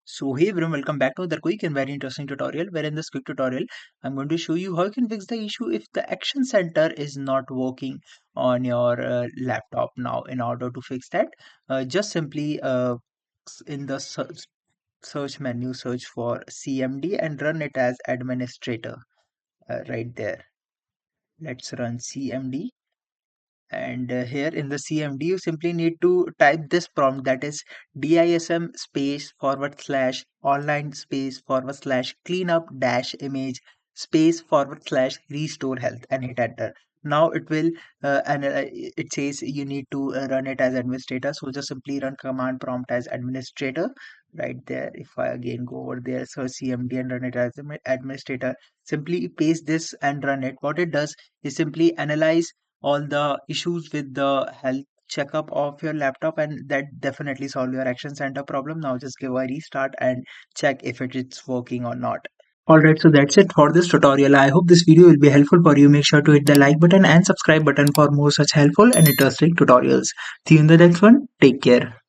So hey everyone, welcome back to another quick and very interesting tutorial where in this quick tutorial I'm going to show you how you can fix the issue if the action center is not working on your laptop. Now in order to fix that, just simply in the search menu search for CMD and run it as administrator right there. Let's run CMD. And here in the CMD, you simply need to type this prompt, that is DISM space / online space / cleanup dash image space / restore health and hit enter. Now it will it says you need to run it as administrator. So just simply run command prompt as administrator right there. If I again go over there, so CMD and run it as administrator, simply paste this and run it. What it does is simply analyze all the issues with the health checkup of your laptop, and that definitely solve your action center problem. Now just give a restart and check if it's working or not. Alright, so that's it for this tutorial. I hope this video will be helpful for you. Make sure to hit the like button and subscribe button for more such helpful and interesting tutorials. See you in the next one. Take care.